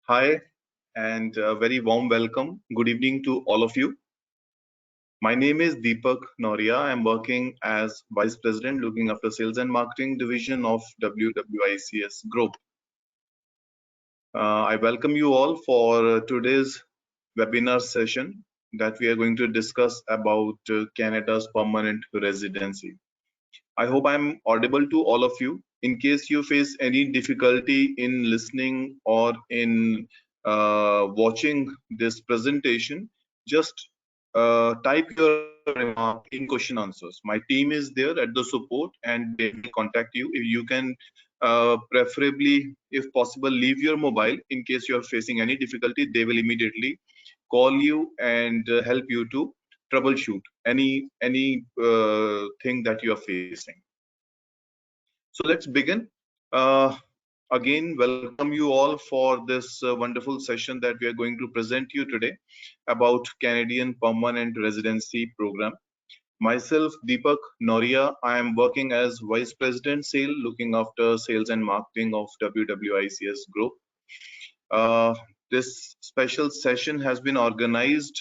Hi, and a very warm welcome. Good evening to all of you. My name is Deepak Noria. I'm working as Vice President looking after Sales and Marketing Division of WWICS Group. I welcome you all for today's webinar session that we are going to discuss about Canada's permanent residency. I hope I'm audible to all of you. In case you face any difficulty in listening or in watching this presentation, just type your remark in question answers. My team is there at the support and they will contact you. If you can preferably, if possible, leave your mobile in case you are facing any difficulty, they will immediately call you and help you to troubleshoot any thing that you are facing. So let's begin. Again, welcome you all for this wonderful session that we are going to present you today about Canadian Permanent Residency Program. Myself, Deepak Noria, I am working as Vice President Sale, looking after sales and marketing of WWICS Group. This special session has been organized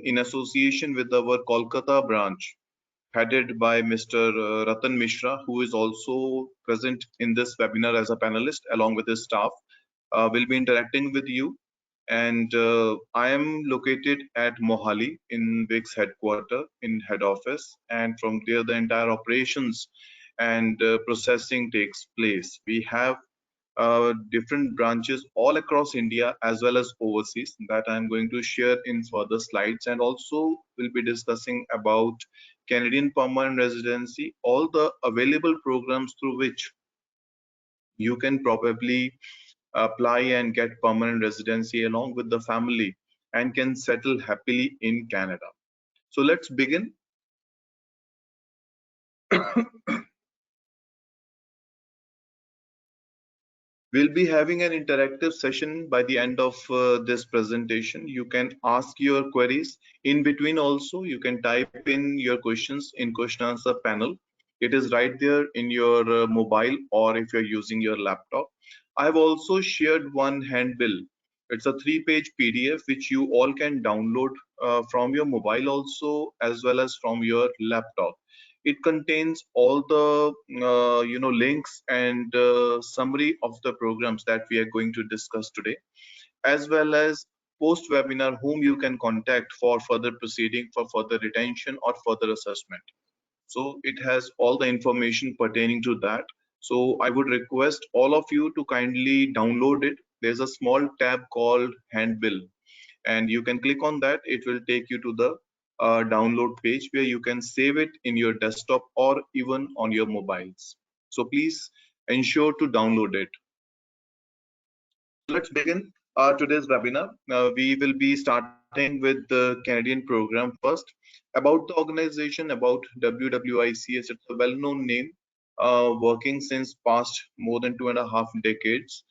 in association with our Kolkata branch, headed by Mr. Ratan Mishra, who is also present in this webinar as a panelist along with his staff. Will be interacting with you. And I am located at Mohali in WWICS headquarter in head office. And from there, the entire operations and processing takes place. We have different branches all across India as well as overseas that I'm going to share in further slides, and also we'll be discussing about Canadian permanent residency, all the available programs through which you can probably apply and get permanent residency along with the family and can settle happily in Canada. So let's begin. We'll be having an interactive session by the end of this presentation. You can ask your queries. In between also, you can type in your questions in question answer panel. It is right there in your mobile, or if you're using your laptop. I've also shared one handbill. It's a 3-page PDF which you all can download from your mobile also, as well as from your laptop. It contains all the links and summary of the programs that we are going to discuss today, as well as post webinar whom you can contact for further proceeding, for further retention or further assessment. So it has all the information pertaining to that. So I would request all of you to kindly download it. There's a small tab called handbill, and you can click on that. It will take you to the download page where you can save it in your desktop or even on your mobiles. So please ensure to download it. Let's begin today's webinar. We will be starting with the Canadian program first. About the organization, about WWICS, it's a well-known name, working since past more than 2.5 decades.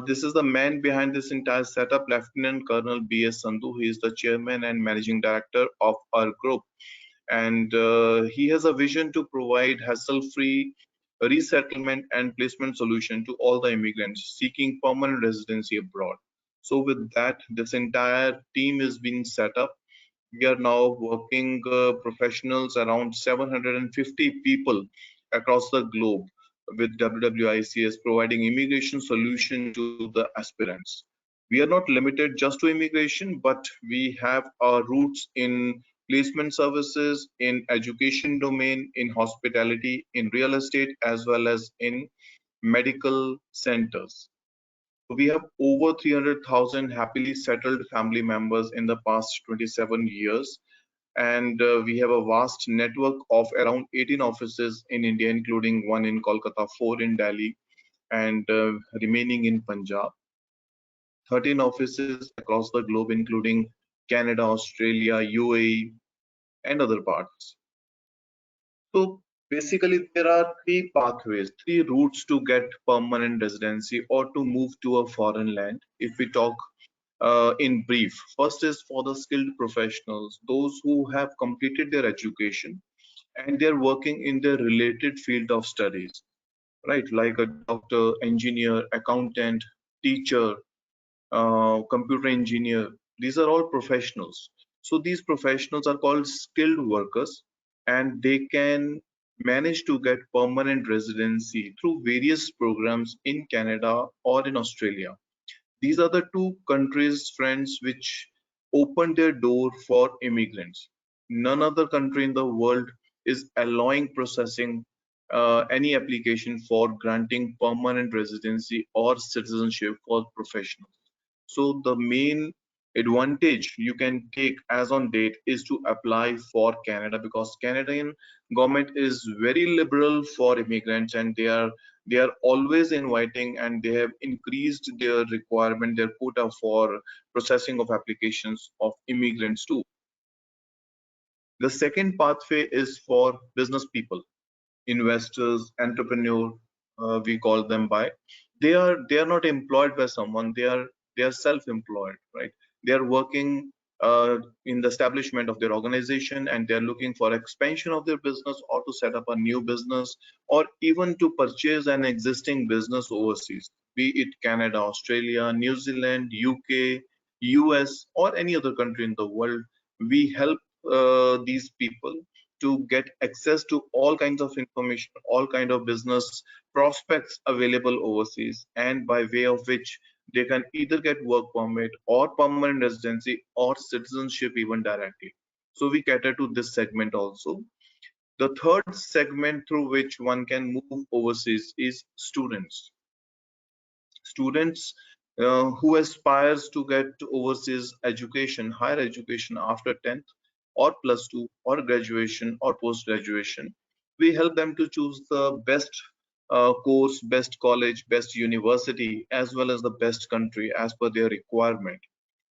This is the man behind this entire setup, Lieutenant Colonel B.S. Sandhu. He is the chairman and managing director of our group. And he has a vision to provide hassle-free resettlement and placement solution to all the immigrants seeking permanent residency abroad. So with that, this entire team is being set up. We are now working professionals, around 750 people across the globe with WWICS, providing immigration solution to the aspirants. We are not limited just to immigration, but we have our roots in placement services, in education domain, in hospitality, in real estate, as well as in medical centers. We have over 300,000 happily settled family members in the past 27 years. And we have a vast network of around 18 offices in India, including one in Kolkata, 4 in Delhi, and remaining in Punjab. 13 offices across the globe, including Canada, Australia, UAE, and other parts. So basically, there are 3 pathways, 3 routes to get permanent residency or to move to a foreign land. If we talk in brief, first is for the skilled professionals, those who have completed their education and they're working in their related field of studies, right? Like a doctor, engineer, accountant, teacher, computer engineer. These are all professionals. So these professionals are called skilled workers, and they can manage to get permanent residency through various programs in Canada or in Australia. These are the two countries, friends, which opened their door for immigrants. None other country in the world is allowing processing any application for granting permanent residency or citizenship for professionals. So the main advantage you can take as on date is to apply for Canada, because Canadian government is very liberal for immigrants, and they are always inviting, and they have increased their requirement, their quota for processing of applications of immigrants too. The second pathway is for business people, investors, entrepreneur, we call them by. They are not employed by someone. They are self-employed, right? They are working in the establishment of their organization, and they are looking for expansion of their business, or to set up a new business, or even to purchase an existing business overseas, be it Canada, Australia, New Zealand, UK, US, or any other country in the world. We help these people to get access to all kinds of information, all kind of business prospects available overseas, and by way of which they can either get work permit or permanent residency or citizenship even directly. So we cater to this segment also. The third segment through which one can move overseas is students. Students who aspires to get overseas education, higher education after 10th or plus 2 or graduation or post graduation. We help them to choose the best course, best college, best university, as well as the best country as per their requirement.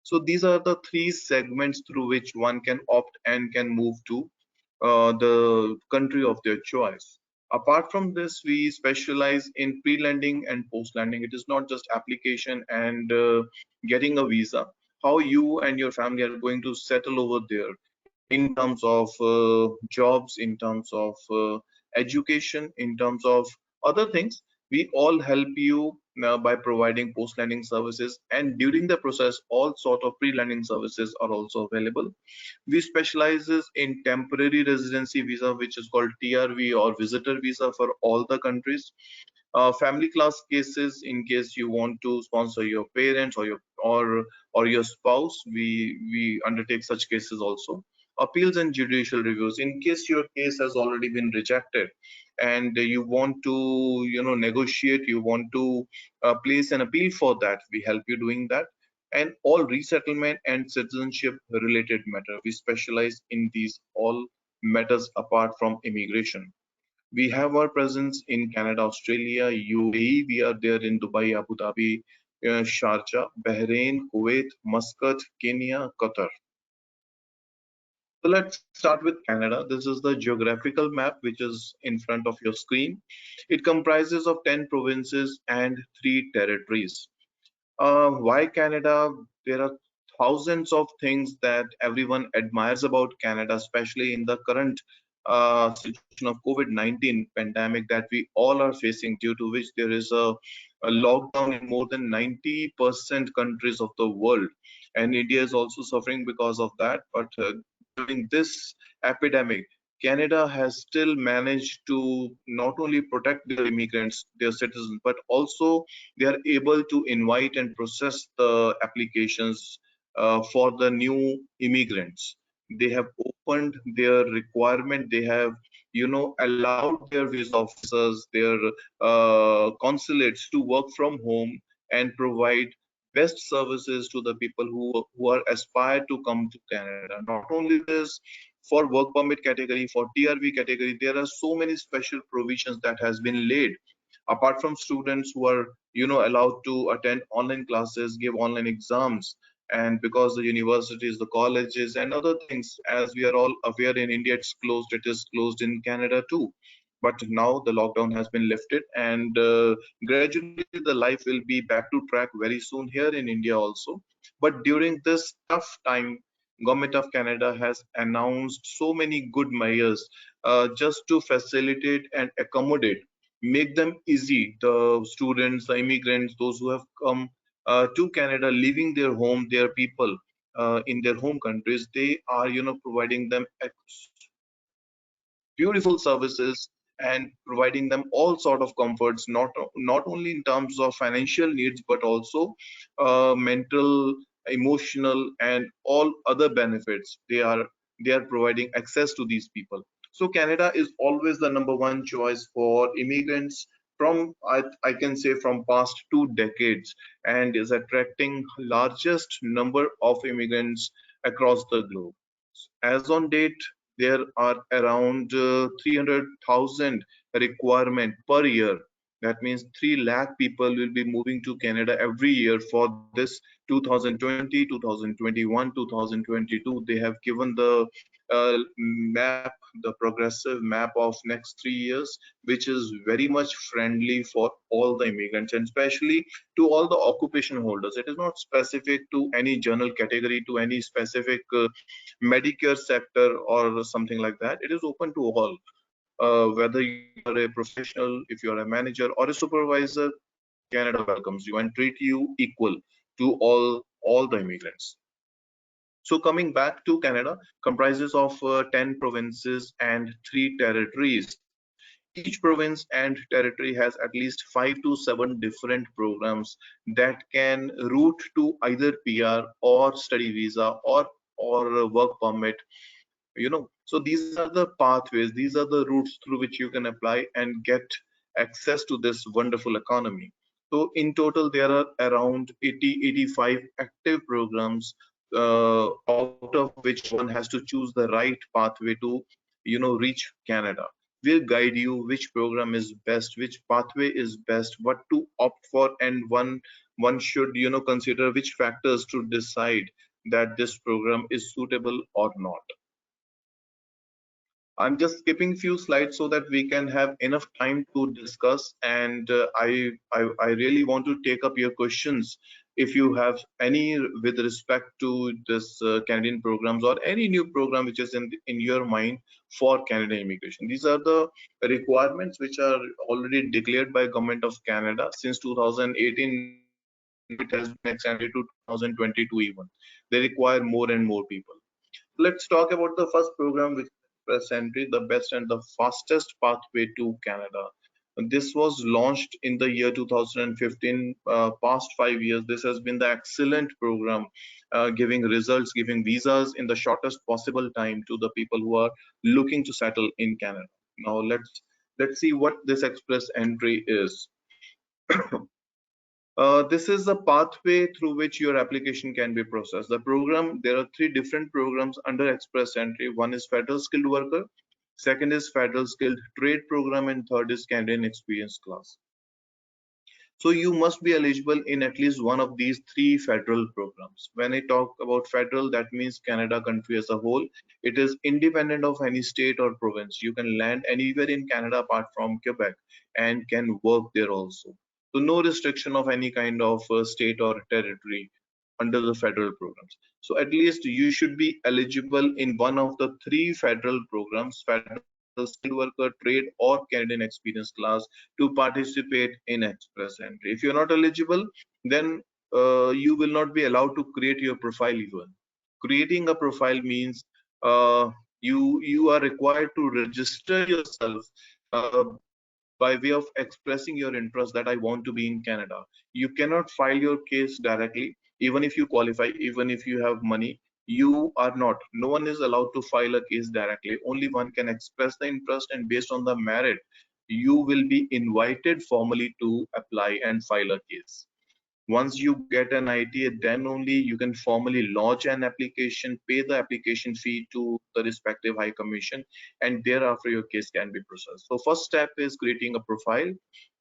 So these are the three segments through which one can opt and can move to the country of their choice. Apart from this, we specialize in pre-landing and post-landing. It is not just application and getting a visa. How you and your family are going to settle over there in terms of jobs, in terms of education, in terms of other things. We all help you by providing post-landing services, and during the process, all sort of pre-landing services are also available. We specializes in temporary residency visa, which is called TRV or visitor visa for all the countries. Family class cases, in case you want to sponsor your parents or your spouse, we undertake such cases also. Appeals and judicial reviews, in case your case has already been rejected and you want to negotiate, you want to place an appeal for that, we help you doing that. And all resettlement and citizenship related matter, we specialize in these all matters apart from immigration. We have our presence in Canada, Australia, UAE. We are there in Dubai, Abu Dhabi, Sharjah, Bahrain, Kuwait, Muscat, Kenya, Qatar. So let's start with Canada. This is the geographical map which is in front of your screen. It comprises of 10 provinces and 3 territories. Why Canada? There are thousands of things that everyone admires about Canada, especially in the current situation of COVID-19 pandemic that we all are facing, due to which there is a lockdown in more than 90% countries of the world. And India is also suffering because of that. But during this epidemic, Canada has still managed to not only protect their immigrants, their citizens, but also they are able to invite and process the applications for the new immigrants. They have opened their requirement. They have, allowed their visa officers, their consulates to work from home and provide best services to the people who are aspired to come to Canada. Not only this, for work permit category, for TRV category, there are so many special provisions that has been laid. Apart from students who are allowed to attend online classes, give online exams, and because the universities, the colleges and other things, as we are all aware, in India it's closed, it is closed in Canada too. But now the lockdown has been lifted, and gradually the life will be back to track very soon here in India also. But during this tough time, government of Canada has announced so many good measures just to facilitate and accommodate, make them easy, the students, the immigrants, those who have come to Canada, leaving their home, their people in their home countries. They are, providing them beautiful services and providing them all sort of comforts, not only in terms of financial needs, but also mental, emotional, and all other benefits. They are providing access to these people. So Canada is always the number one choice for immigrants from, I can say, from past 2 decades, and is attracting largest number of immigrants across the globe. As on date, there are around 300,000 requirement per year. That means 3 lakh people will be moving to Canada every year for this 2020, 2021, 2022. They have given the map, the progressive map of next 3 years, which is very much friendly for all the immigrants, and especially to all the occupation holders. It is not specific to any general category, to any specific Medicare sector or something like that. It is open to all. Whether you are a professional, if you are a manager or a supervisor, Canada welcomes you and treat you equal to all the immigrants. So coming back to Canada, comprises of 10 provinces and 3 territories. Each province and territory has at least 5 to 7 different programs that can route to either PR or study visa or a work permit. So these are the pathways, these are the routes through which you can apply and get access to this wonderful economy. So in total there are around 80-85 active programs, out of which one has to choose the right pathway to reach Canada. We'll guide you which program is best, which pathway is best, what to opt for, and one should consider which factors to decide that this program is suitable or not. I'm just skipping few slides so that we can have enough time to discuss. And I really want to take up your questions if you have any with respect to this Canadian programs or any new program which is in your mind for Canadian immigration. These are the requirements which are already declared by Government of Canada since 2018. Now it has been extended to 2022 even. They require more and more people. Let's talk about the first program, which is Express Entry, the best and the fastest pathway to Canada. This was launched in the year 2015. Past 5 years, this has been the excellent program, giving results, giving visas in the shortest possible time to the people who are looking to settle in Canada. Now let's see what this Express Entry is. This is the pathway through which your application can be processed. The program, there are 3 different programs under Express Entry. One is Federal Skilled Worker, second is Federal Skilled Trade Program, and third is Canadian Experience Class. So you must be eligible in at least one of these 3 federal programs. When I talk about federal, that means Canada country as a whole. It is independent of any state or province. You can land anywhere in Canada apart from Quebec and can work there also. So no restriction of any kind of state or territory under the federal programs. So at least you should be eligible in one of the 3 federal programs, Federal Skilled Worker, Trade, or Canadian Experience Class, to participate in Express Entry. If you're not eligible, then you will not be allowed to create your profile even. Creating a profile means you are required to register yourself uh, by way of expressing your interest that I want to be in Canada. You cannot file your case directly, even if you qualify, even if you have money. You are not. No one is allowed to file a case directly. Only one can express the interest, and based on the merit, you will be invited formally to apply and file a case. Once you get an ITA, then only you can formally lodge an application, pay the application fee to the respective High Commission, and thereafter your case can be processed. So first step is creating a profile,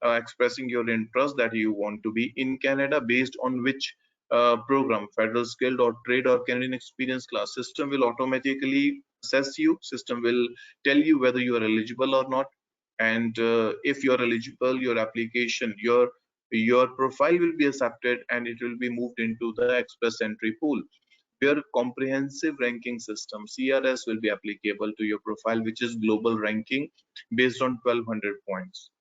expressing your interest that you want to be in Canada based on which program, Federal Skilled or Trade or Canadian Experience Class. System will automatically assess you. System will tell you whether you are eligible or not. And if you are eligible, your application, your profile will be accepted and it will be moved into the Express Entry pool, where comprehensive ranking system CRS will be applicable to your profile, which is global ranking based on 1200 points.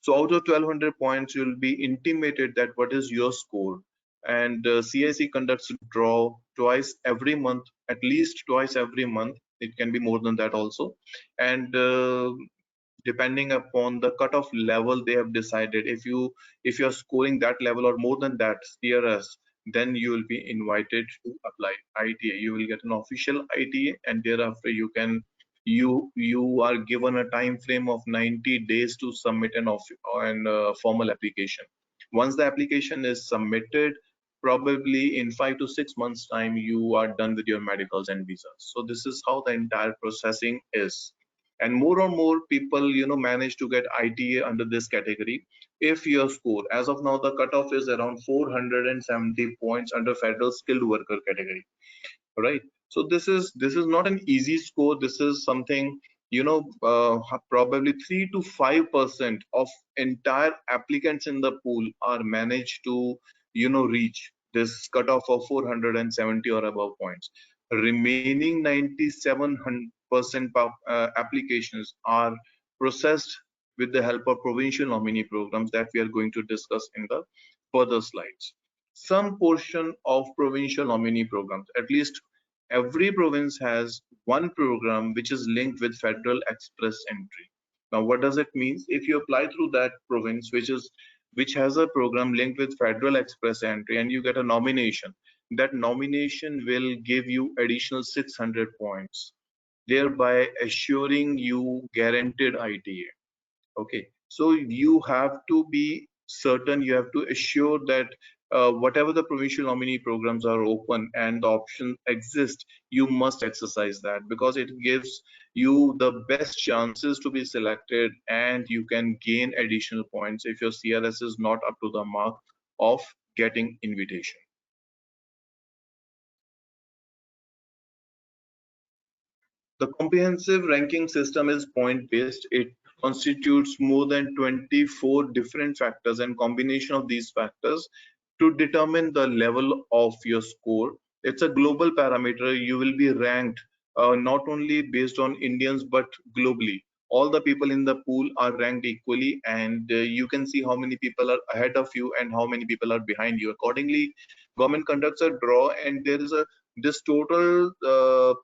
So out of 1200 points, you'll be intimated that what is your score. And CIC conducts a draw twice every month, at least twice every month. It can be more than that also. And depending upon the cutoff level they have decided, if you're scoring that level or more than that CRS, then you will be invited to apply ITA. You will get an official ITA, and thereafter you are given a time frame of 90 days to submit an formal application. Once the application is submitted, probably in 5 to 6 months time you are done with your medicals and visas. So this is how the entire processing is. And more and more people manage to get ITA under this category. If your score, as of now the cutoff is around 470 points under federal skilled worker category, right? So this is not an easy score. This is something, probably 3 to 5% of entire applicants in the pool are managed to reach this cutoff of 470 or above points. Remaining 97% applications are processed with the help of provincial nominee programs that we are going to discuss in the further slides. Some portion of provincial nominee programs, at least every province has one program which is linked with federal express entry. Now what does it mean? If you apply through that province which has a program linked with federal express entry and you get a nomination, that nomination will give you additional 600 points, thereby assuring you guaranteed ITA. Okay, so you have to be certain, you have to assure that whatever the provincial nominee programs are open and the option exists, you must exercise that, because it gives you the best chances to be selected and you can gain additional points if your CRS is not up to the mark of getting invitation. The comprehensive ranking system is point-based. It constitutes more than 24 different factors and combination of these factors to determine the level of your score. It's a global parameter. You will be ranked not only based on Indians but globally. All the people in the pool are ranked equally, and you can see how many people are ahead of you and how many people are behind you. Accordingly, government conducts a draw, and there is a this total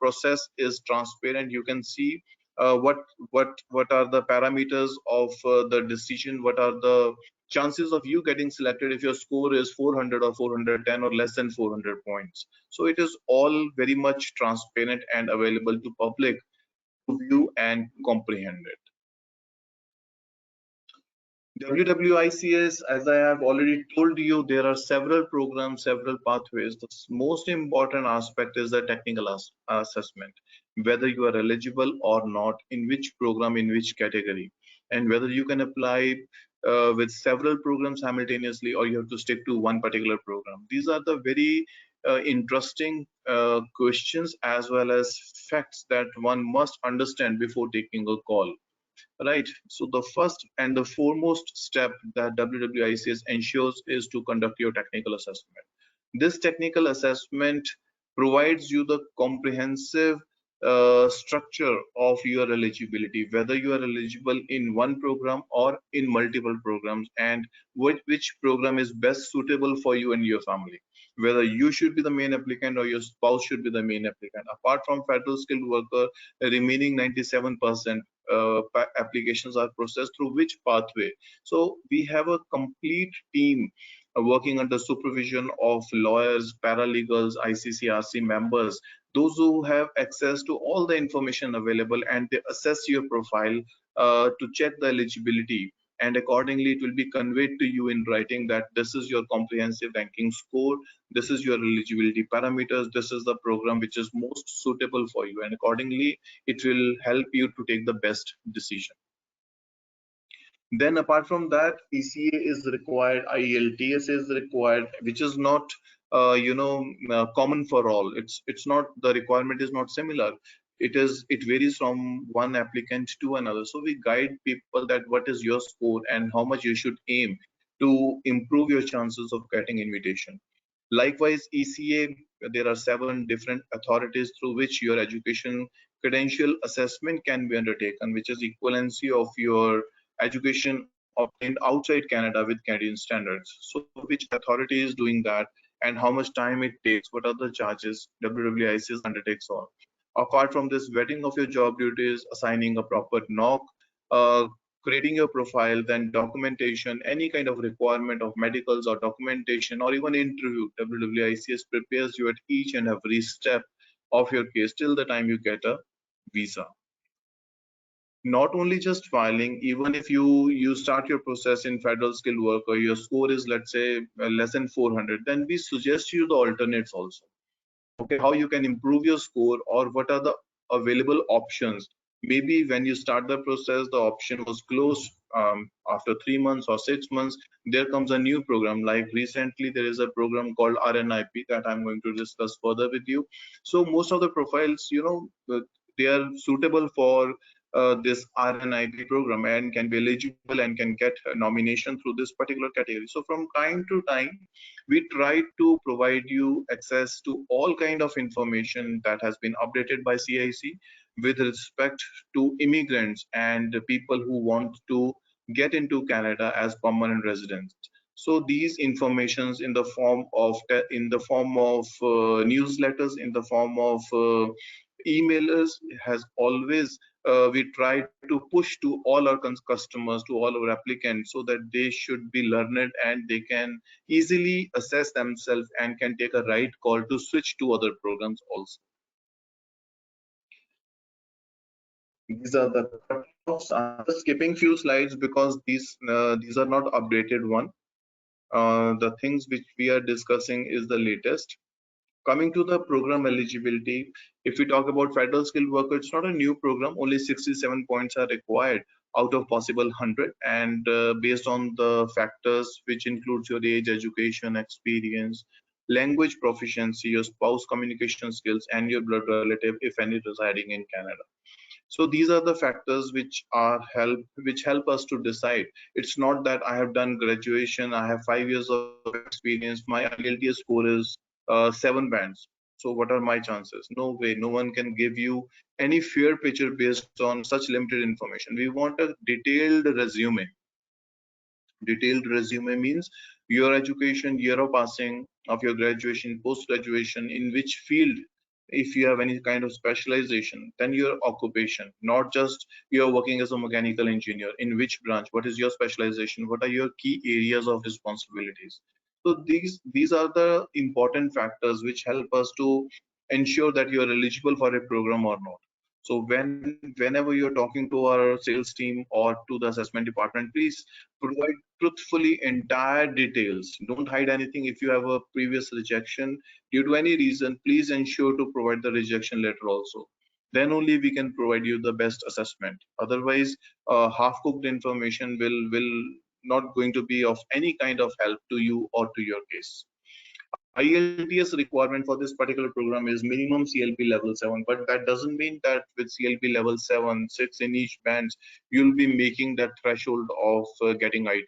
process is transparent. You can see what are the parameters of the decision, what are the chances of you getting selected if your score is 400 or 410 or less than 400 points. So it is all very much transparent and available to public to view and comprehend it. WWICS, as I have already told you, there are several programs, several pathways. The most important aspect is the technical assessment, whether you are eligible or not, in which program, in which category, and whether you can apply with several programs simultaneously or you have to stick to one particular program. These are the very interesting questions as well as facts that one must understand before taking a call. Right. So the first and the foremost step that WWICS ensures is to conduct your technical assessment. This technical assessment provides you the comprehensive structure of your eligibility, whether you are eligible in one program or in multiple programs, and which program is best suitable for you and your family. Whether you should be the main applicant or your spouse should be the main applicant. Apart from federal skilled worker, the remaining 97% applications are processed through which pathway. So we have a complete team working under supervision of lawyers, paralegals, ICCRC members, those who have access to all the information available, and they assess your profile to check the eligibility, and accordingly it will be conveyed to you in writing that this is your comprehensive ranking score, this is your eligibility parameters, this is the program which is most suitable for you, and accordingly it will help you to take the best decision. Then apart from that, ECA is required, IELTS is required, which is not common for all. It's not, the requirement is not similar. It varies from one applicant to another. So we guide people that what is your score and how much you should aim to improve your chances of getting invitation. Likewise, ECA, there are 7 different authorities through which your education credential assessment can be undertaken, which is equivalency of your education obtained outside Canada with Canadian standards. So which authority is doing that, and how much time it takes, what are the charges WWICS undertakes on. Apart from this, vetting of your job duties, assigning a proper knock, uh, creating your profile, then documentation, any kind of requirement of medicals or documentation or even interview, WWICS prepares you at each and every step of your case till the time you get a visa. Not only just filing, even if you start your process in federal skilled worker, your score is, let's say, less than 400, then we suggest you the alternates also. Okay, how you can improve your score, or what are the available options. Maybe when you start the process the option was closed, after 3 months or 6 months there comes a new program. Like recently there is a program called RNIP that I'm going to discuss further with you. So most of the profiles, they are suitable for this RNIP program and can be eligible and can get a nomination through this particular category. So from time to time we try to provide you access to all kind of information that has been updated by CIC with respect to immigrants and people who want to get into Canada as permanent residents. So these informations in the form of newsletters, in the form of emailers, has always we try to push to all our customers, to all our applicants, so that they should be learned and they can easily assess themselves and can take a right call to switch to other programs also. These are the cutoffs. I'm just skipping few slides because these are not updated one. The things which we are discussing is the latest. Coming to the program eligibility, if we talk about federal skilled worker, it's not a new program. Only 67 points are required out of possible 100, and based on the factors which includes your age, education, experience, language proficiency, your spouse communication skills, and your blood relative, if any, residing in Canada. So these are the factors which help us to decide. It's not that I have done graduation, I have 5 years of experience, my IELTS score is 7 bands, so what are my chances? No way. No one can give you any fair picture based on such limited information. We want a detailed resume. Detailed resume means your education, year of passing of your graduation, post graduation, in which field, if you have any kind of specialization, then your occupation, not just you're working as a mechanical engineer, in which branch, what is your specialization, what are your key areas of responsibilities. So these are the important factors which help us to ensure that you are eligible for a program or not. So whenever you're talking to our sales team or to the assessment department, please provide truthfully entire details. Don't hide anything. If you have a previous rejection due to any reason, please ensure to provide the rejection letter also. Then only we can provide you the best assessment. Otherwise, half-cooked information will not going to be of any kind of help to you or to your case. IELTS requirement for this particular program is minimum CLB level 7, but that doesn't mean that with CLB level 7, 6 in each band, you'll be making that threshold of getting IT.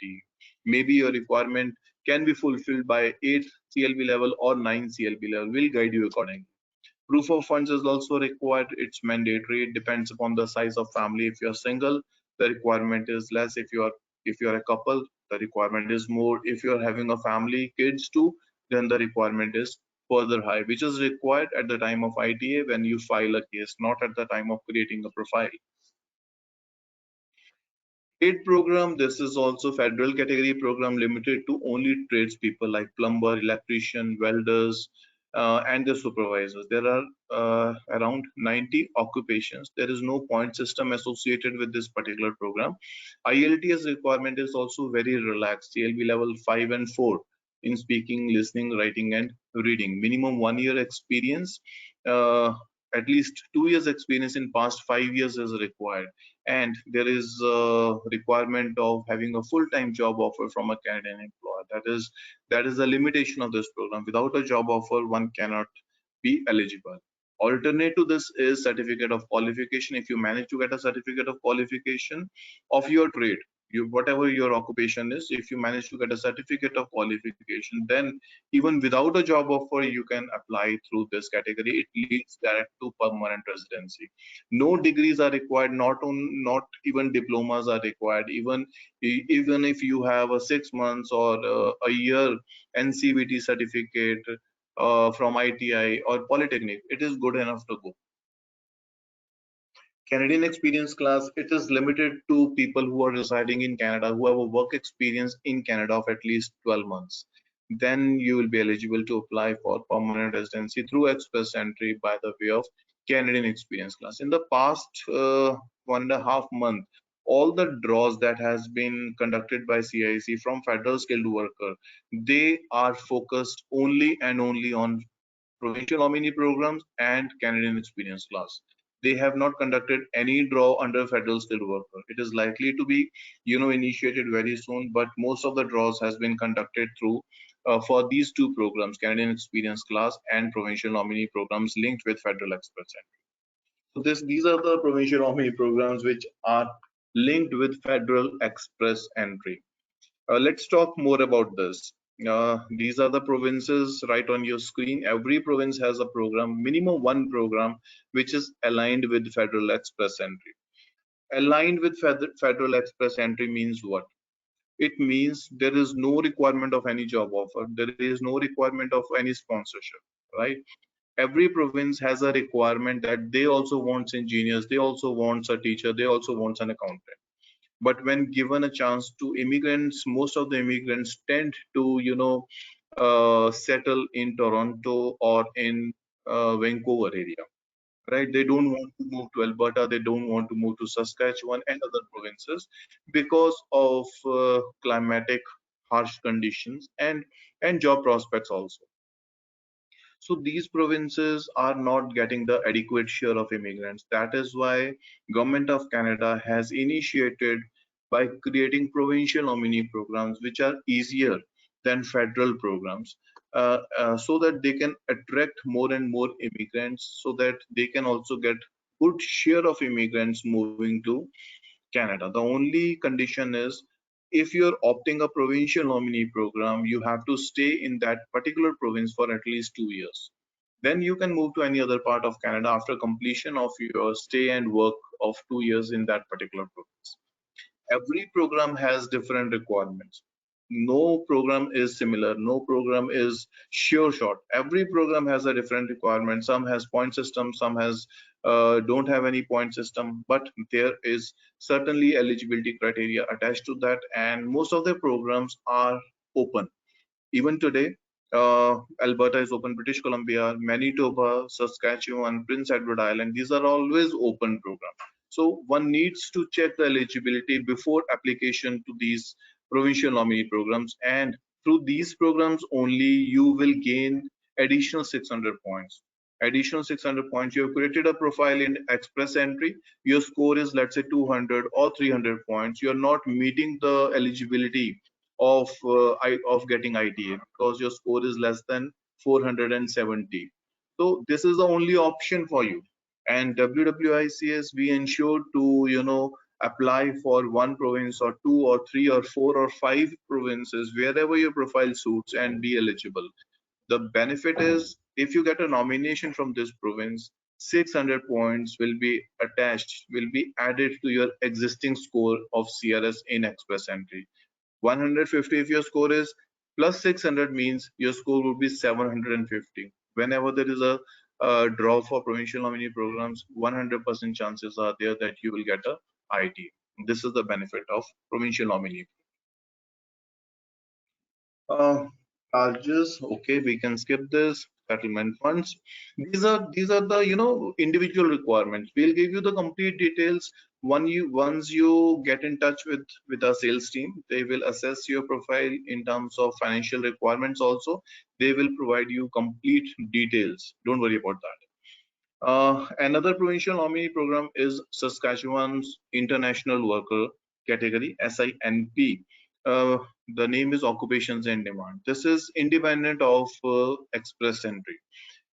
Maybe your requirement can be fulfilled by 8 CLB level or 9 CLB level. We'll guide you accordingly. Proof of funds is also required. It's mandatory. It depends upon the size of family. If you're single, the requirement is less. If you're a couple, the requirement is more. If you're having a family, kids too, then the requirement is further high, which is required at the time of ITA when you file a case, not at the time of creating a profile. Trade program, this is also federal category program limited to only tradespeople like plumber, electrician, welders, and the supervisors. There are around 90 occupations. There is no point system associated with this particular program. IELTS requirement is also very relaxed, CLB level 5 and 4 in speaking, listening, writing, and reading. Minimum 1 year experience, at least 2 years experience in past 5 years is required, and there is a requirement of having a full-time job offer from a Canadian employer. That is the limitation of this program. Without a job offer, one cannot be eligible. Alternate to this is certificate of qualification. If you manage to get a certificate of qualification of your trade, whatever your occupation is, if you manage to get a certificate of qualification, then even without a job offer, you can apply through this category. It leads direct to permanent residency. No degrees are required, not even diplomas are required. Even if you have a 6 months or a year NCVT certificate from ITI or Polytechnic, it is good enough to go. Canadian experience class, it is limited to people who are residing in Canada, who have a work experience in Canada of at least 12 months. Then you will be eligible to apply for permanent residency through express entry by the way of Canadian experience class. In the past 1.5 months, all the draws that has been conducted by CIC from federal skilled worker, they are focused only and only on provincial nominee programs and Canadian experience class. They have not conducted any draw under federal skilled worker. It is likely to be, initiated very soon, but most of the draws has been conducted through for these two programs, Canadian experience class and provincial nominee programs linked with federal express entry. So these are the provincial nominee programs which are linked with federal express entry. Let's talk more about this. These are the provinces right on your screen. Every province has a program, minimum one program, which is aligned with federal express entry. Aligned with federal express entry means what? It means there is no requirement of any job offer. There is no requirement of any sponsorship, right? Every province has a requirement that they also want engineers, they also want a teacher, they also want an accountant. But when given a chance to immigrants, most of the immigrants tend to settle in Toronto or in Vancouver area, right? They don't want to move to Alberta, they don't want to move to Saskatchewan and other provinces because of climatic harsh conditions and job prospects also. So these provinces are not getting the adequate share of immigrants. That is why Government of Canada has initiated by creating provincial nominee programs, which are easier than federal programs, so that they can attract more and more immigrants, so that they can also get good share of immigrants moving to Canada. The only condition is if you're opting a provincial nominee program, you have to stay in that particular province for at least 2 years. Then you can move to any other part of Canada after completion of your stay and work of 2 years in that particular province. Every program has different requirements. No program is similar. No program is sure shot. Every program has a different requirement. Some has point system, some has don't have any point system, but there is certainly eligibility criteria attached to that, and most of the programs are open. Even today, Alberta is open, British Columbia, Manitoba, Saskatchewan, Prince Edward Island, these are always open programs. So one needs to check the eligibility before application to these provincial nominee programs. And through these programs only, you will gain additional 600 points. Additional 600 points. You have created a profile in Express Entry. Your score is, let's say, 200 or 300 points. You are not meeting the eligibility of getting ITA because your score is less than 470. So this is the only option for you. And WWICS, we ensure to apply for one province or two or three or four or five provinces wherever your profile suits and be eligible. The benefit is if you get a nomination from this province, 600 points will be attached, will be added to your existing score of CRS in Express Entry. 150 if your score is plus 600 means your score would be 750. Whenever there is a draw for provincial nominee programs, 100% chances are there that you will get a IT. This is the benefit of provincial nominee. Charges, okay, we can skip this. Settlement funds, these are the individual requirements. We'll give you the complete details once you get in touch with our sales team. They will assess your profile in terms of financial requirements. Also, they will provide you complete details. Don't worry about that. Another provincial nominee program is Saskatchewan's International Worker Category, SINP. The name is Occupations and Demand. This is independent of Express Entry.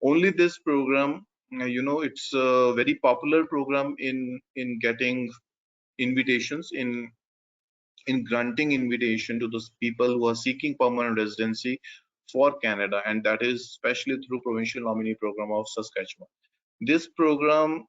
Only this program, it's a very popular program in getting invitations, in in granting invitation to those people who are seeking permanent residency for Canada, and that is especially through Provincial Nominee Program of Saskatchewan. This program,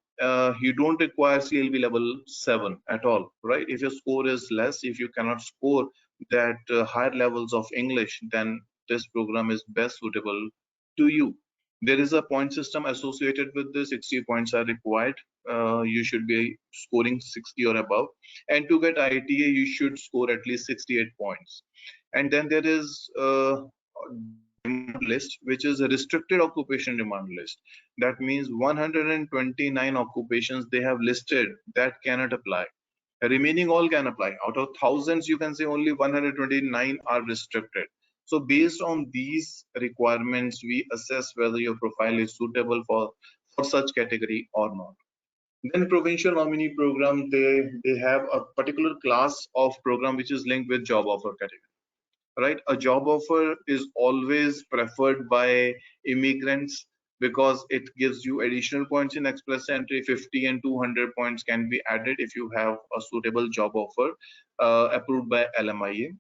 you don't require CLB level 7 at all, right? If your score is less, if you cannot score that higher levels of English, then this program is best suitable to you. There is a point system associated with this. 60 points are required. You should be scoring 60 or above. And to get ITA, you should score at least 68 points. And then there is the demand list, which is a restricted occupation demand list. That means 129 occupations they have listed that cannot apply. The remaining all can apply. Out of thousands, you can say only 129 are restricted. So based on these requirements, we assess whether your profile is suitable for such category or not. Then provincial nominee program, they have a particular class of program which is linked with job offer category. Right, a job offer is always preferred by immigrants because it gives you additional points in express entry. 50 and 200 points can be added if you have a suitable job offer approved by LMIA.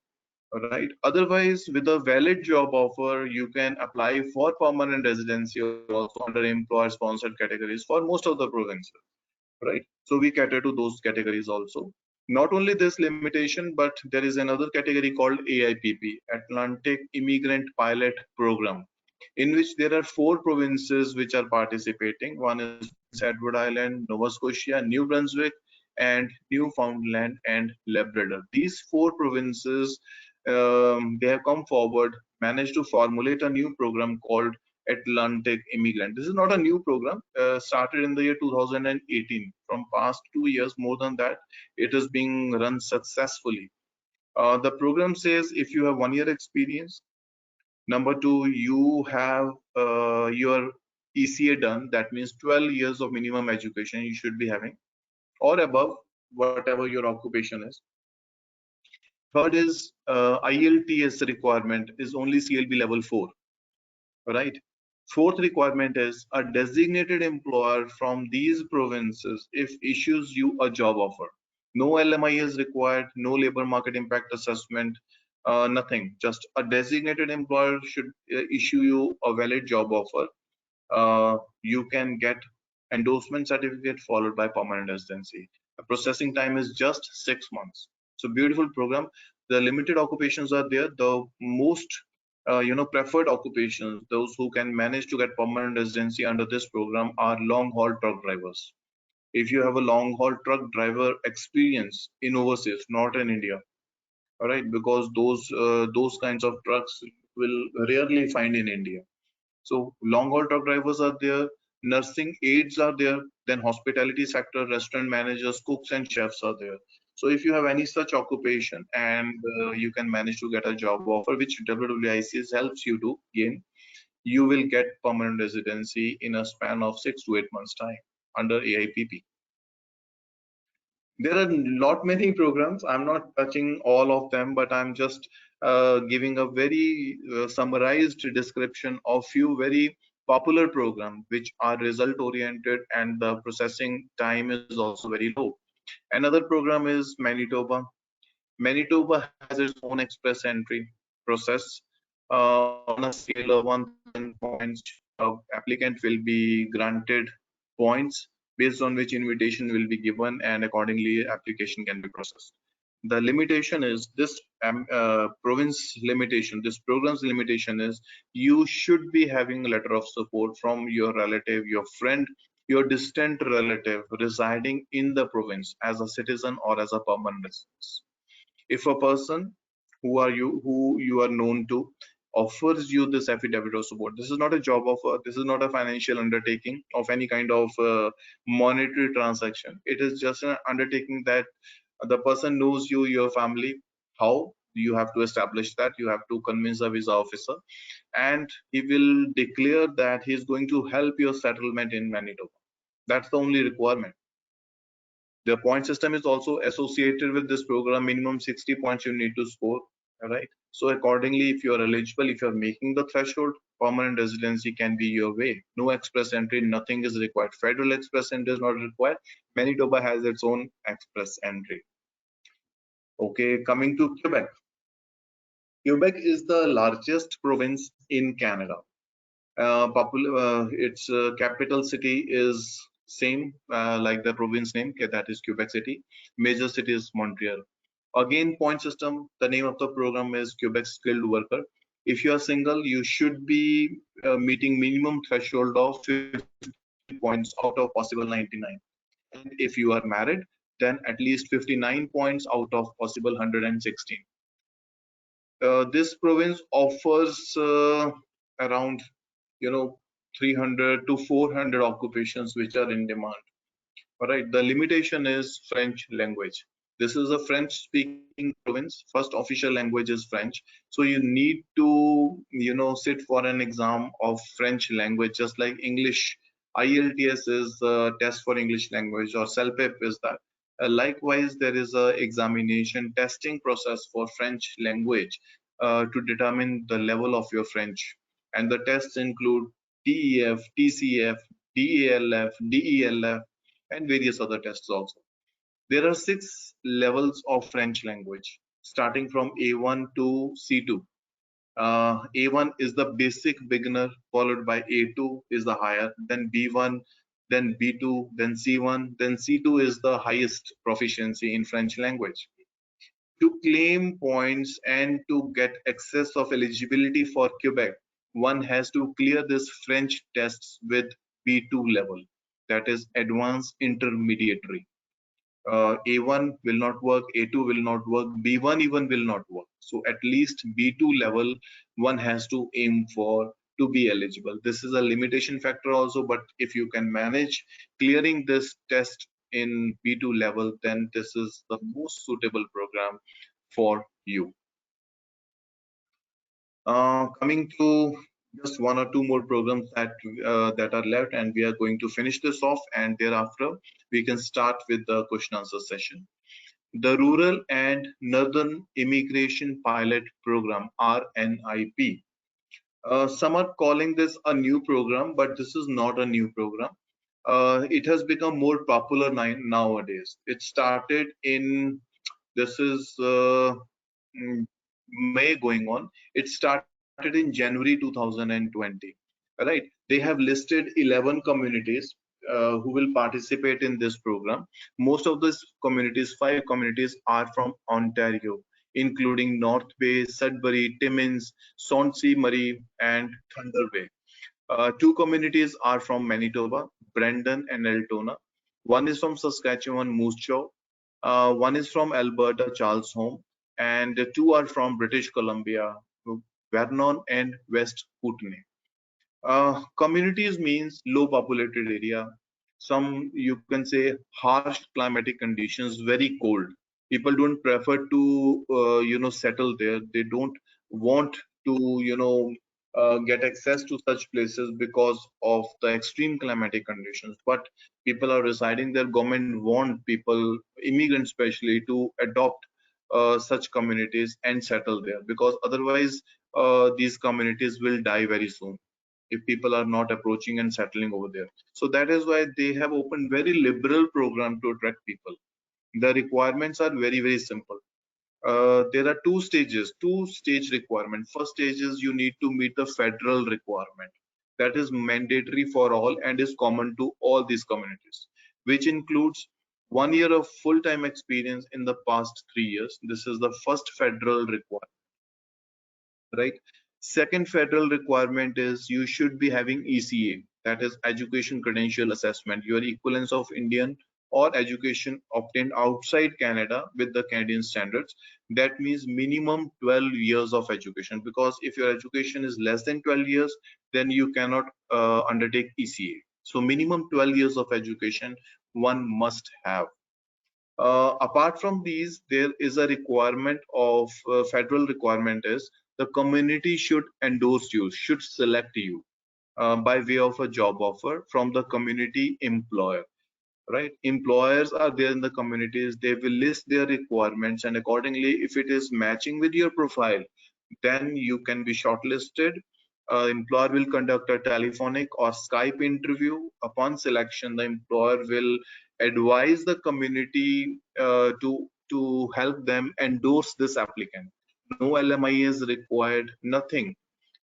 Right, otherwise with a valid job offer you can apply for permanent residency also under employer sponsored categories for most of the provinces. Right, so we cater to those categories also. Not only this limitation, but there is another category called AIPP, Atlantic Immigrant Pilot Program, in which there are 4 provinces which are participating. One is Prince Edward Island, Nova Scotia, New Brunswick, and Newfoundland and Labrador. These 4 provinces, they have come forward, managed to formulate a new program called Atlantic Immigrant. This is not a new program, started in the year 2018. From past 2 years, more than that, it is being run successfully. The program says if you have 1 year experience, number 2, you have your ECA done, that means 12 years of minimum education you should be having, or above, whatever your occupation is. Third is IELTS requirement is only CLB level 4. Right. Fourth requirement is a designated employer from these provinces if issues you a job offer. No LMI is required, no labor market impact assessment, nothing. Just a designated employer should issue you a valid job offer. You can get endorsement certificate followed by permanent residency. The processing time is just 6 months. So beautiful program. The limited occupations are there. The most preferred occupations, those who can manage to get permanent residency under this program are long haul truck drivers. If you have a long haul truck driver experience in overseas, not in India, all right, because those kinds of trucks will rarely find in India. So long haul truck drivers are there, nursing aides are there, then hospitality sector, restaurant managers, cooks and chefs are there. So if you have any such occupation and you can manage to get a job offer, which WWICS helps you to gain, you will get permanent residency in a span of 6 to 8 months time under AIPP. There are not many programs. I'm not touching all of them, but I'm just giving a very summarized description of few very popular programs which are result oriented and the processing time is also very low. Another program is Manitoba. Manitoba has its own express entry process. On a scale of 1000 points, applicant will be granted points based on which invitation will be given and accordingly application can be processed. The limitation is this province limitation, this program's limitation is you should be having a letter of support from your relative, your friend, your distant relative residing in the province as a citizen or as a permanent resident. If a person who you are known to offers you this affidavit of support, this is not a job offer, this is not a financial undertaking of any kind of monetary transaction. It is just an undertaking that the person knows you, your family. How you have to establish that? You have to convince a visa officer, and he will declare that he is going to help your settlement in Manitoba. That's the only requirement. The point system is also associated with this program. Minimum 60 points you need to score. All right. So accordingly, if you are eligible, if you are making the threshold, permanent residency can be your way. No express entry, nothing is required. Federal express entry is not required. Manitoba has its own express entry. Okay, coming to Quebec. Quebec is the largest province in Canada. Its capital city is same like the province name, that is Quebec City. Major city is Montreal. Again, point system. The name of the program is Quebec Skilled Worker. If you are single, you should be meeting minimum threshold of 50 points out of possible 99. And if you are married, then at least 59 points out of possible 116. This province offers around 300 to 400 occupations which are in demand. All right, the limitation is French language. This is a French speaking province. First official language is French. So you need to, sit for an exam of French language, just like English. IELTS is a test for English language, or CELPEP is that. Likewise, there is a examination testing process for French language to determine the level of your French. And the tests include TEF, TCF, DALF, DELF, and various other tests also. There are 6 levels of French language, starting from A1 to C2. A1 is the basic beginner, followed by A2 is the higher, then B1, then B2, then C1, then C2 is the highest proficiency in French language. To claim points and to get access of eligibility for Quebec, one has to clear this French tests with B2 level, that is advanced intermediary. A1 will not work, A2 will not work, B1 even will not work. So at least B2 level one has to aim for to be eligible. This is a limitation factor also, but if you can manage clearing this test in B2 level, then this is the most suitable program for you. Coming to just 1 or 2 more programs that are left, and we are going to finish this off, and thereafter we can start with the question answer session. The Rural and Northern Immigration Pilot Program, RNIP. Some are calling this a new program, but this is not a new program. It has become more popular nowadays. It started in, this is May going on. It started in January 2020. Right? They have listed 11 communities who will participate in this program. Most of these communities, 5 communities, are from Ontario, including North Bay, Sudbury, Timmins, Swansea Marie, and Thunder Bay. 2 communities are from Manitoba, Brandon and Altona. One is from Saskatchewan, Moose Jaw. One is from Alberta, Charles Home, and 2 are from British Columbia, Vernon and West Kootenay. Communities means low populated area. Some, you can say, harsh climatic conditions, very cold. People don't prefer to settle there. They don't want to get access to such places because of the extreme climatic conditions. But people are residing there. Government want people, immigrants especially, to adopt such communities and settle there, because otherwise these communities will die very soon if people are not approaching and settling over there. So that is why they have opened very liberal program to attract people. The requirements are very, very simple. There are 2 stages, 2-stage requirement. First stage is you need to meet the federal requirement. That is mandatory for all and is common to all these communities, which includes 1 year of full-time experience in the past 3 years. This is the first federal requirement, right? Second federal requirement is you should be having ECA, that is Education Credential Assessment, your equivalence of Indian or education obtained outside Canada with the Canadian standards. That means minimum 12 years of education, because if your education is less than 12 years, then you cannot undertake ECA. So minimum 12 years of education one must have. Apart from these, there is a requirement of federal requirement is the community should endorse you, should select you by way of a job offer from the community employer. Right? Employers are there in the communities. They will list their requirements, and accordingly, if it is matching with your profile, then you can be shortlisted. Employer will conduct a telephonic or Skype interview. Upon selection, the employer will advise the community to to help them endorse this applicant. No LMI is required, nothing.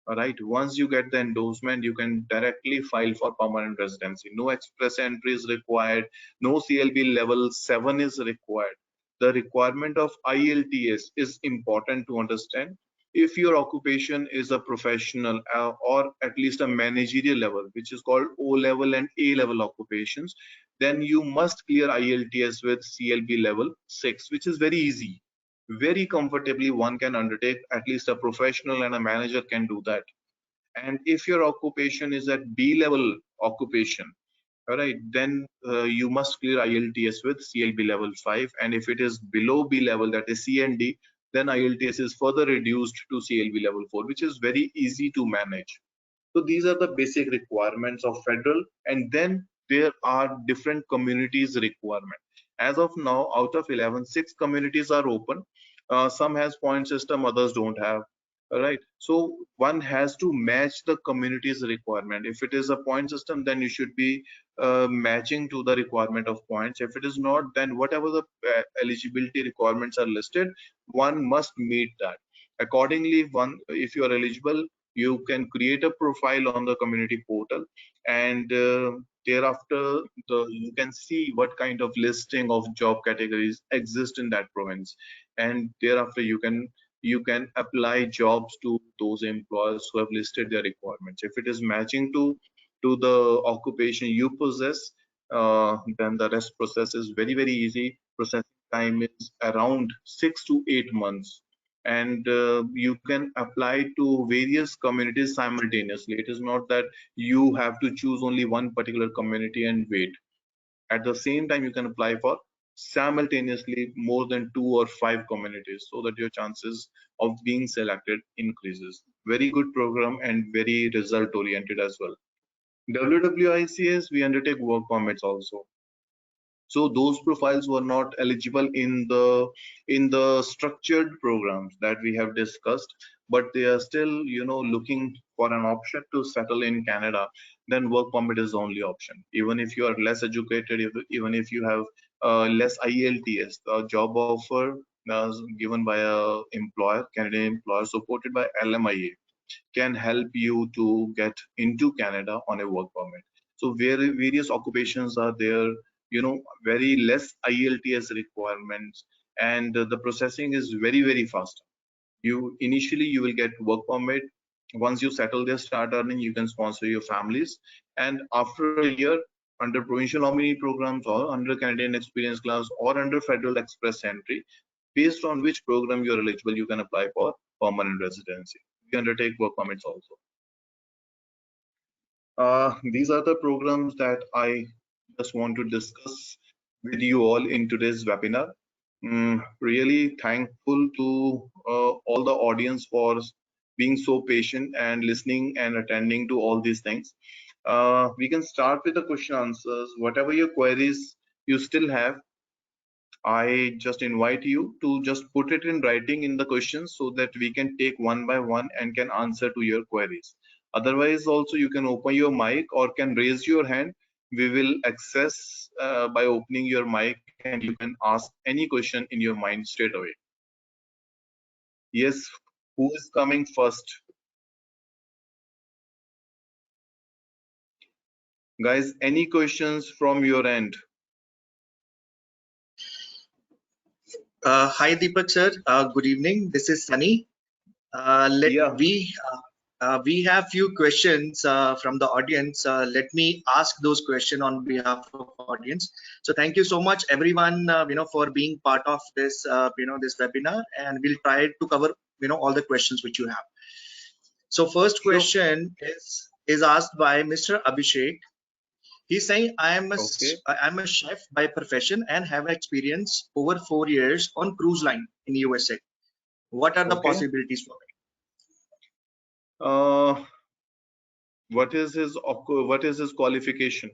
All right. Once you get the endorsement, you can directly file for permanent residency. No express entry is required. No CLB level 7 is required. The requirement of IELTS is important to understand. If your occupation is a professional or at least a managerial level, which is called O level and A level occupations, then you must clear IELTS with CLB level 6, which is very easy. Very comfortably one can undertake. At least a professional and a manager can do that. And if your occupation is at B level occupation, all right, then you must clear IELTS with CLB level 5. And if it is below B level, that is C and D, then IELTS is further reduced to CLB level 4, which is very easy to manage. So these are the basic requirements of federal, and then there are different communities requirement. As of now, out of 11, 6 communities are open. Some has point system, others don't have. All right. So one has to match the community's requirement. If it is a point system, then you should be matching to the requirement of points. If it is not, then whatever the eligibility requirements are listed, one must meet that. Accordingly, one, if you are eligible, you can create a profile on the community portal, and thereafter you can see what kind of listing of job categories exist in that province, and thereafter you can apply jobs to those employers who have listed their requirements. If it is matching to the occupation you possess, then the rest process is very easy. Processing time is around 6 to 8 months, and you can apply to various communities simultaneously. It is not that you have to choose only one particular community and wait. At the same time, you can apply for simultaneously more than 2 or 5 communities, so that your chances of being selected increases. Very good program and very result oriented as well. WWICS, we undertake work permits also. So those profiles were not eligible in the structured programs that we have discussed, but they are still, looking for an option to settle in Canada. Then work permit is the only option. Even if you are less educated, even if you have less IELTS, the job offer given by a employer, Canadian employer supported by LMIA, can help you to get into Canada on a work permit. So various occupations are there, very less IELTS requirements, and the processing is very fast. Initially you will get work permit. Once you settle there, start earning, you can sponsor your families, and after a year, under provincial nominee programs or under Canadian experience class or under federal express entry, based on which program you are eligible, you can apply for permanent residency. We undertake work permits also. These are the programs that I just want to discuss with you all in today's webinar. Really thankful to all the audience for being so patient and listening and attending to all these things. We can start with the question answers. Whatever your queries you still have, I just invite you to just put it in writing in the questions so that we can take one by one and can answer to your queries. Otherwise, also you can open your mic or can raise your hand. We will access by opening your mic, and you can ask any question in your mind straight away. Yes, who is coming first? Guys, any questions from your end? Hi Deepak sir, good evening. This is Sunny. We have few questions from the audience. Let me ask those questions on behalf of audience. So thank you so much everyone, for being part of this, this webinar, and we'll try to cover, all the questions which you have. So first question is asked by Mr. Abhishek. He's saying, I'm a chef by profession and have experience over 4 years on cruise line in USA. What are the possibilities for me? What is his qualification?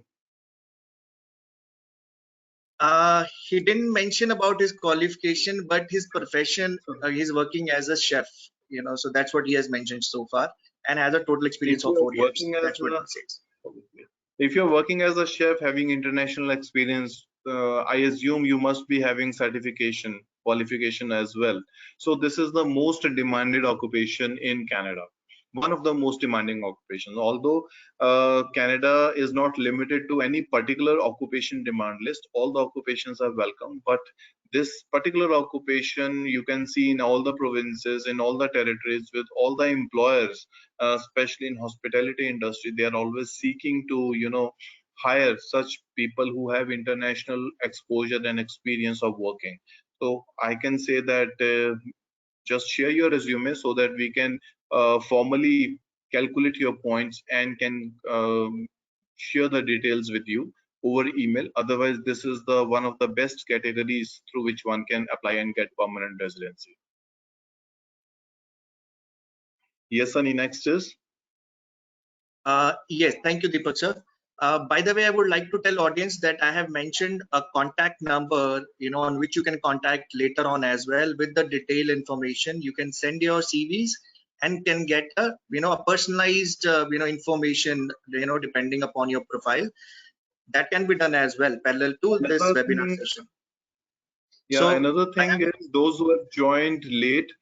He didn't mention about his qualification, but his profession, he's working as a chef, so that's what he has mentioned so far, and has a total experience of 4 years. That's what he says. If you're working as a chef having international experience, I assume you must be having certification qualification as well. So this is the most demanded occupation in Canada, one of the most demanding occupations. Although Canada is not limited to any particular occupation demand list, all the occupations are welcome, but this particular occupation you can see in all the provinces, in all the territories, with all the employers, especially in hospitality industry. They are always seeking to hire such people who have international exposure and experience of working. So I can say that just share your resume so that we can formally calculate your points and can share the details with you over email. Otherwise, this is the one of the best categories through which one can apply and get permanent residency. Yes, Sunny, next is. Yes, thank you, Deepak sir. By the way, I would like to tell audience that I have mentioned a contact number, on which you can contact later on as well with the detailed information. You can send your CVs and can get a personalized, information, depending upon your profile. That can be done as well, parallel to this Another webinar thing, session. yeah, So another I thing have, is those who have joined late,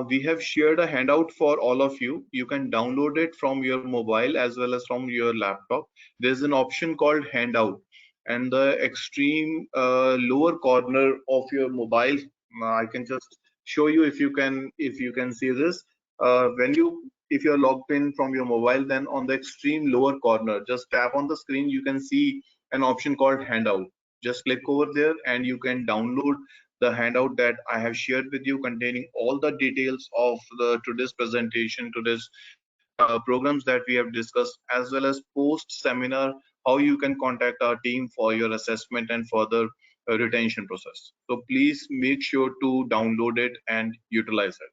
we have shared a handout for all of you. You can download it from your mobile as well as from your laptop. There's an option called handout, and the extreme lower corner of your mobile, I can just show you if you can see this. When you if you're logged in from your mobile, then on the extreme lower corner, just tap on the screen. You can see an option called handout. Just click over there and you can download the handout that I have shared with you, containing all the details of the today's presentation, today's programs that we have discussed, as well as post seminar, how you can contact our team for your assessment and further retention process. So please make sure to download it and utilize it.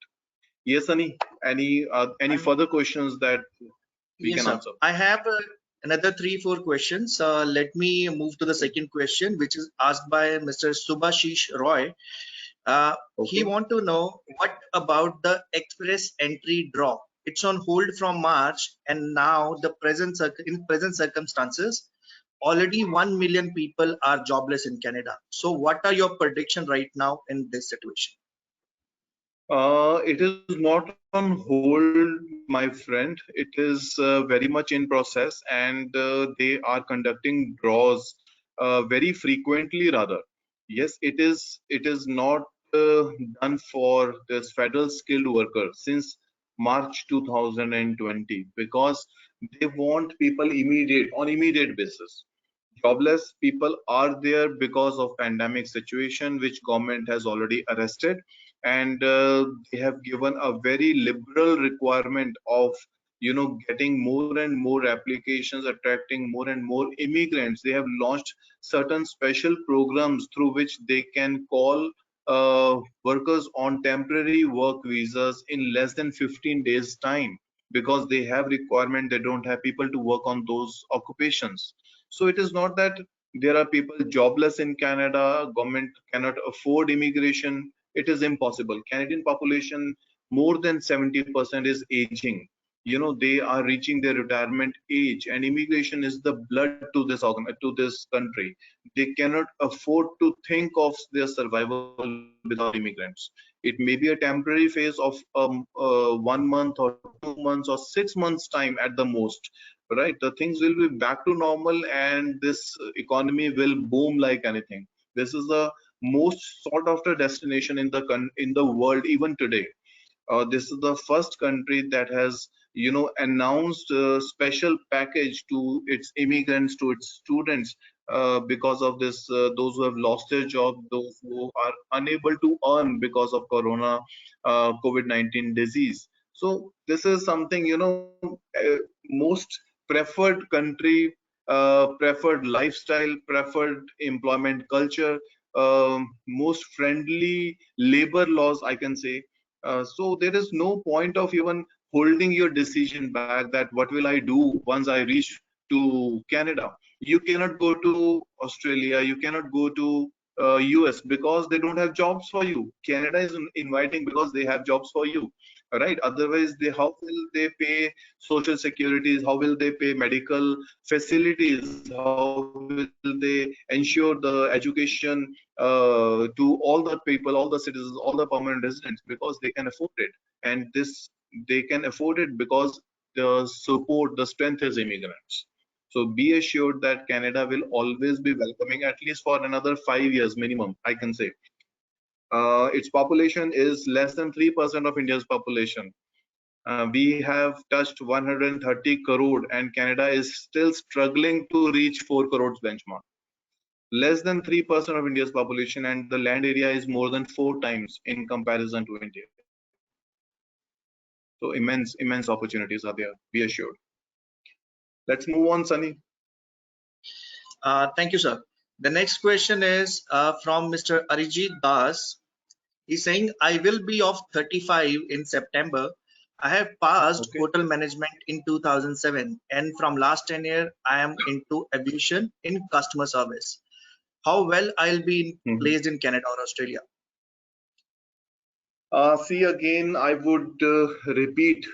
Yes, Ani, any I'm further questions that we Yes, can sir. answer? I have another 3-4 questions. Let me move to the second question, which is asked by Mr. Subhashish Roy. He Okay. want to know what about the express entry draw? It's on hold from March, and now in present circumstances, already 1 million people are jobless in Canada. So, what are your prediction right now in this situation? It is not on hold, my friend. It is very much in process, and they are conducting draws very frequently, rather. Yes, it is. It is not done for this federal skilled worker since March 2020 because they want people immediate basis. Jobless people are there because of pandemic situation, which government has already arrested, and they have given a very liberal requirement of getting more and more applications, attracting more and more immigrants. They have launched certain special programs through which they can call workers on temporary work visas in less than 15 days time, because they have requirement, they don't have people to work on those occupations. So it is not that there are people jobless in Canada, government cannot afford immigration. It is impossible. Canadian population, more than 70% is aging. They are reaching their retirement age, and immigration is the blood to to this country. They cannot afford to think of their survival without immigrants. It may be a temporary phase of 1 month or 2 months or 6 months time at the most, right? The things will be back to normal, and this economy will boom like anything. This is the most sought after destination in the world even today. This is the first country that has announced a special package to its immigrants, to its students, because of this, those who have lost their job, those who are unable to earn because of corona, COVID-19 disease. So this is something, most preferred country, preferred lifestyle, preferred employment culture, most friendly labor laws, I can say. So there is no point of even holding your decision back, that what will I do once I reach to Canada. You cannot go to Australia, you cannot go to US because they don't have jobs for you. Canada is inviting because they have jobs for you. right? Otherwise, how will they pay social securities? How will they pay medical facilities? How will they ensure the education to all the people, all the citizens, all the permanent residents? Because they can afford it, and this they can afford it because the support, the strength is immigrants. So be assured that Canada will always be welcoming, at least for another 5 years minimum, I can say. Its population is less than 3% of India's population. We have touched 130 crore, and Canada is still struggling to reach 4 crores benchmark. Less than 3% of India's population, and the land area is more than 4 times in comparison to India. So immense opportunities are there. Be assured. Let's move on, Sunny. Thank you, sir. The next question is from Mr. Arijit Das. He's saying, I will be of 35 in September. I have passed Okay. hotel management in 2007, and from last 10 years, I am into aviation in customer service. How well I'll be placed in Canada or Australia? See, again, I would repeat,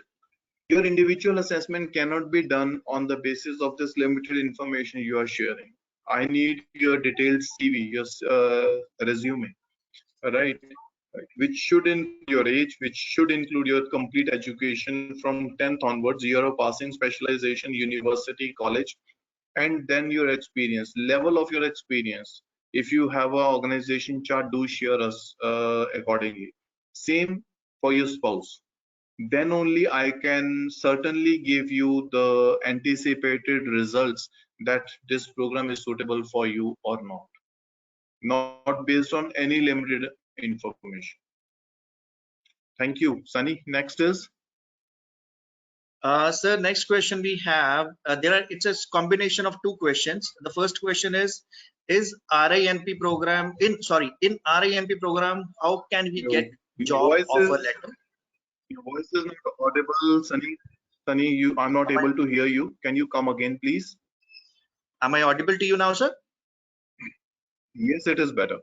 your individual assessment cannot be done on the basis of this limited information you are sharing. I need your detailed CV, your resume, right? Which should include your age, which should include your complete education from 10th onwards, year of passing, specialization, university, college, and then your experience, level of your experience. If you have an organization chart, do share us accordingly. Same for your spouse. Then only I can certainly give you the anticipated results that this program is suitable for you or not based on any limited information. Thank you. Sunny, next is? Sir, next question we have, it's a combination of two questions. The first question is RINP program, in RINP program, how can we get job offer letter? Your voice is not audible, Sunny. Sunny, I'm not able to hear you. Can you come again, please? Am I audible to you now, sir? Yes, it is better.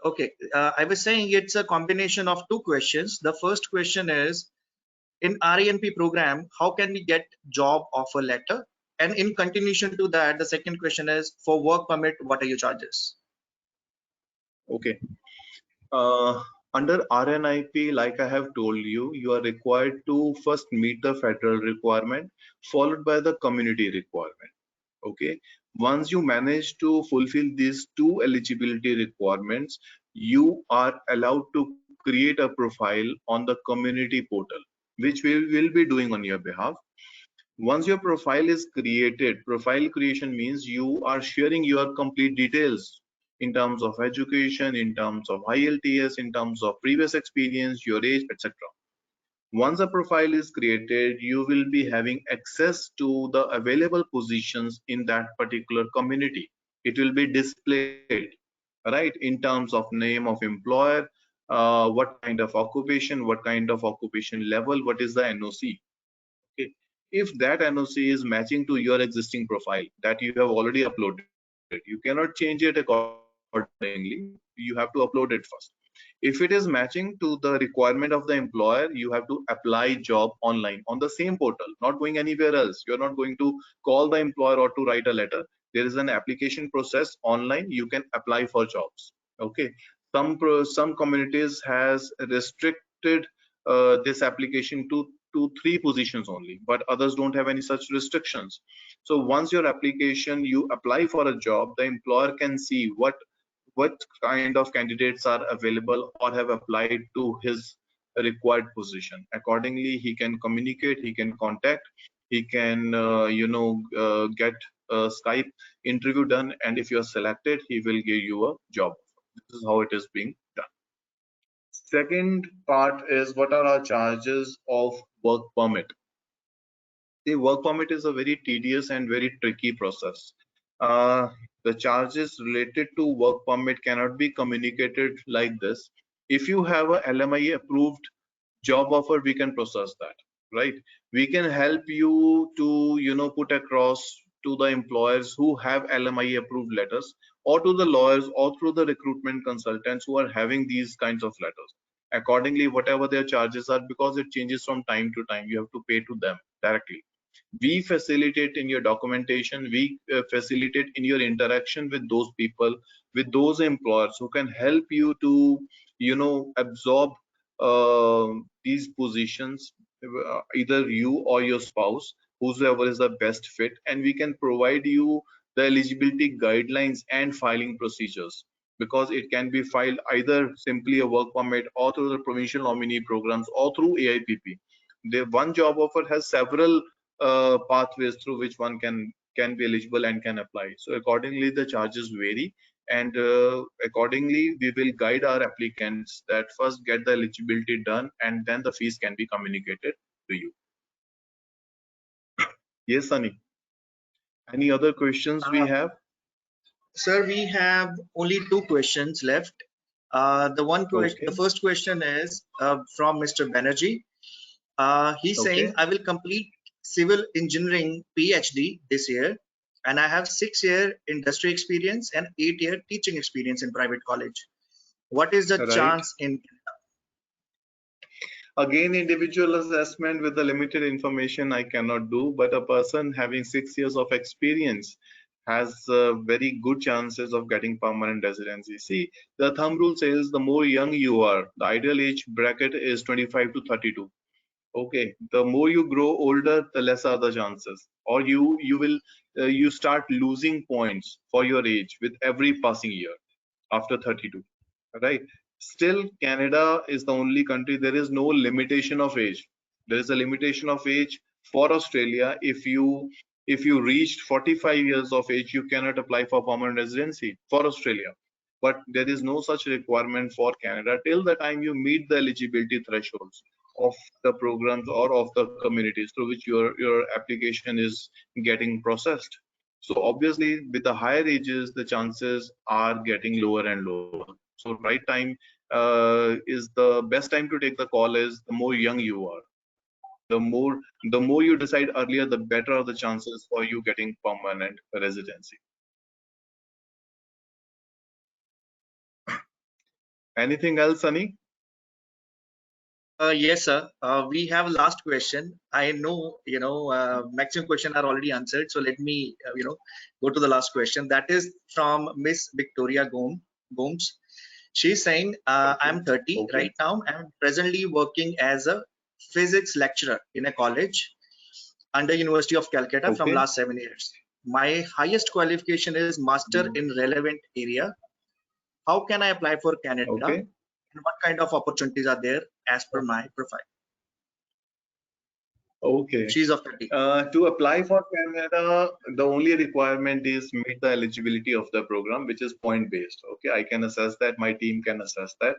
Okay, I was saying it's a combination of two questions. The first question is, in RINP program, how can we get job offer letter? And in continuation to that, the second question is, for work permit, what are your charges? Okay. Under RNIP, like I have told you, you are required to first meet the federal requirement, followed by the community requirement. Okay. Once you manage to fulfill these two eligibility requirements, you are allowed to create a profile on the community portal, which we will be doing on your behalf. Once your profile is created, profile creation means you are sharing your complete details in terms of education, in terms of IELTS, in terms of previous experience, your age, etc. Once a profile is created, you will be having access to the available positions in that particular community. It will be displayed, right, in terms of name of employer, what kind of occupation, what kind of occupation level, what is the NOC. Okay. If that NOC is matching to your existing profile that you have already uploaded, you cannot change it accordingly. You have to upload it first. If it is matching to the requirement of the employer, you have to apply job online on the same portal, not going anywhere else. You're not going to call the employer or to write a letter. There is an application process online. You can apply for jobs. Okay. Some communities has restricted this application to 3 positions only, but others don't have any such restrictions. So once your application, you apply for a job, the employer can see what kind of candidates are available or have applied to his required position. Accordingly, he can communicate, he can contact, he can get a Skype interview done, and if you are selected, he will give you a job. This is how it is being done. Second part is, what are our charges of work permit? The work permit is a very tedious and very tricky process. The charges related to work permit cannot be communicated like this. If you have a LMIA approved job offer, we can process that, right? We can help you to put across to the employers who have LMIA approved letters, or to the lawyers, or through the recruitment consultants who are having these kinds of letters. Accordingly, whatever their charges are, because it changes from time to time, you have to pay to them directly. We facilitate in your documentation, we facilitate in your interaction with those people, with those employers who can help you to, you know, absorb these positions, either you or your spouse, whosoever is the best fit, and we can provide you the eligibility guidelines and filing procedures, because it can be filed either simply a work permit or through the provincial nominee programs or through AIPP. The one job offer has several pathways through which one can be eligible and can apply. So accordingly, the charges vary, and accordingly, we will guide our applicants that first get the eligibility done, and then the fees can be communicated to you. Yes, Sunny. Any other questions we have? Sir, we have only two questions left. The Okay. first question is from Mr. Banerjee. He's saying, Okay. I will complete civil engineering PhD this year, and I have 6-year industry experience and 8-year teaching experience in private college. What is the Right. chance in? Again, individual assessment with the limited information I cannot do, but a person having 6 years of experience has very good chances of getting permanent residency. See, the thumb rule says the more young you are, the ideal age bracket is 25 to 32. Okay, the more you grow older, the less are the chances, or you will you start losing points for your age with every passing year after 32, right? Still, Canada is the only country, there is no limitation of age. There is a limitation of age for Australia. If you reached 45 years of age, you cannot apply for permanent residency for Australia. But there is no such requirement for Canada till the time you meet the eligibility thresholds of the programs or of the communities through which your application is getting processed. So obviously, with the higher ages, the chances are getting lower and lower. So right time is the best time to take the call is the more young you are. The more you decide earlier, the better are the chances for you getting permanent residency. Anything else, Sunny? Yes, sir. We have last question. I know, maximum question are already answered. So let me, go to the last question. That is from Miss Victoria Gomes. She's saying, Okay. I'm 30 Okay. right now. I'm presently working as a physics lecturer in a college under University of Calcutta from Okay. last 7 years. My highest qualification is master Mm. in relevant area. How can I apply for Canada? Okay. And what kind of opportunities are there as per my profile? Okay. She's of 30. To apply for Canada, the only requirement is meet the eligibility of the program, which is point based. Okay, I can assess that, my team can assess that,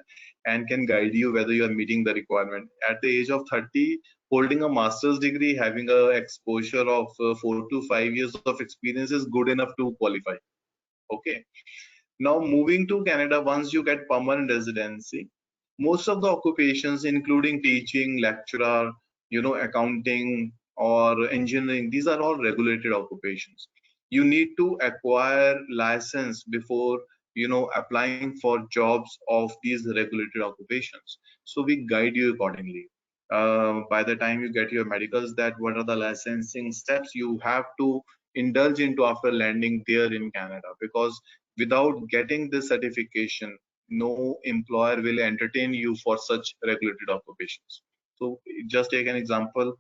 and can guide you whether you are meeting the requirement. At the age of 30, holding a master's degree, having a exposure of 4 to 5 years of experience is good enough to qualify. Okay. Now, moving to Canada, once you get permanent residency, most of the occupations, including teaching, lecturer, accounting or engineering, these are all regulated occupations. You need to acquire license before, applying for jobs of these regulated occupations. So we guide you accordingly. By the time you get your medicals, that what are the licensing steps you have to indulge into after landing there in Canada, because without getting this certification, no employer will entertain you for such regulated occupations. So just take an example.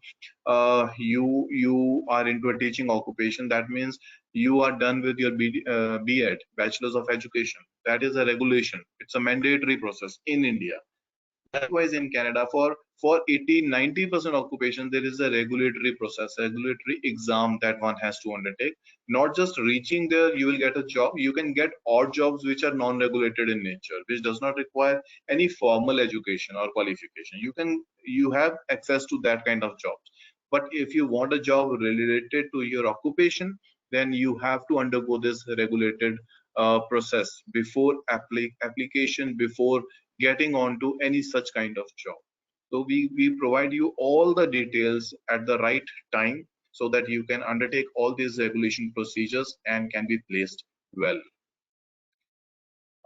You are into a teaching occupation. That means you are done with your BEd, Bachelor's of Education. That is a regulation. It's a mandatory process in India. Likewise, in Canada, for 80-90% occupation, there is a regulatory process, regulatory exam that one has to undertake. Not just reaching there, you will get a job. You can get odd jobs which are non-regulated in nature, which does not require any formal education or qualification. You have access to that kind of jobs. But if you want a job related to your occupation, then you have to undergo this regulated process before application, before getting onto any such kind of job. So we provide you all the details at the right time so that you can undertake all these regulation procedures and can be placed well.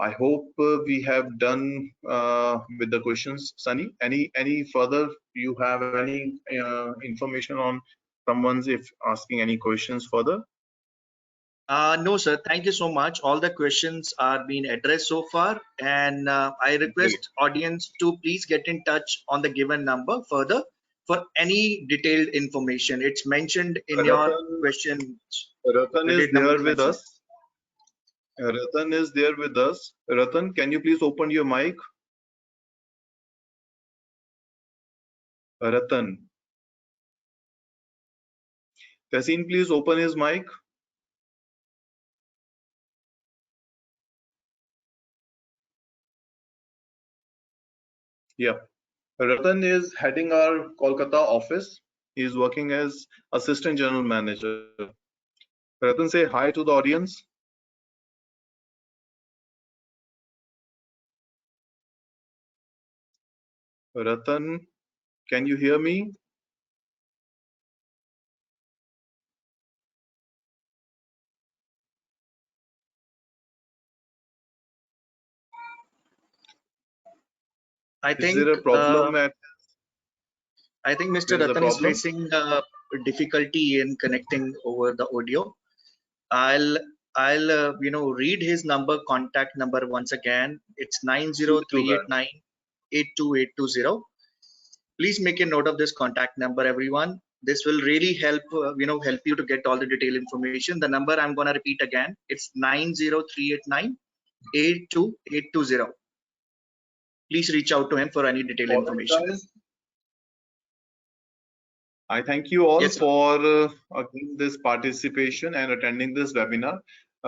I hope we have done with the questions. Sunny, any further? You have any information on someone's if asking any questions further? No, sir. Thank you so much. All the questions are being addressed so far, and I Great. request audience to please get in touch on the given number further for any detailed information. It's mentioned in your Ratan, question. Ratan The is date number there is with mentioned. us. Ratan is there with us. Ratan, can you please open your mic? Ratan. Tasin, please open his mic. Yeah. Ratan is heading our Kolkata office. He is working as Assistant General Manager. Ratan, say hi to the audience. Ratan, can you hear me? I Is think there a problem at Mr. there is a Ratan is problem? facing difficulty in connecting over the audio. I'll read his number, contact number once again. It's Please do that. 90389 82820. Please make a note of this contact number, everyone. This will really help help you to get all the detailed information. The number I'm going to repeat again. It's 90389 82820. Please reach out to him for any detailed All right, information. guys. I thank you all Yes, sir. for again this participation and attending this webinar.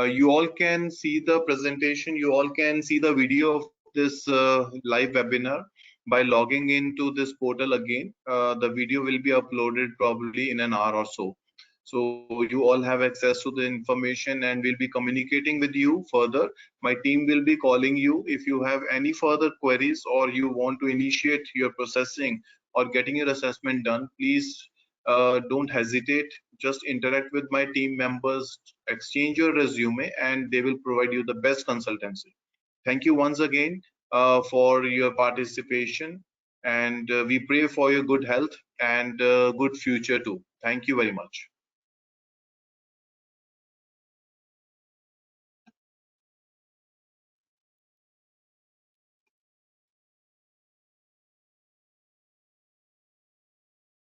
You all can see the presentation. You all can see the video of this live webinar by logging into this portal again. The video will be uploaded probably in an hour or so. So you all have access to the information and we'll be communicating with you further. My team will be calling you if you have any further queries or you want to initiate your processing or getting your assessment done. Please don't hesitate. Just interact with my team members, exchange your resume, and they will provide you the best consultancy. Thank you once again for your participation, and we pray for your good health and good future too. Thank you very much.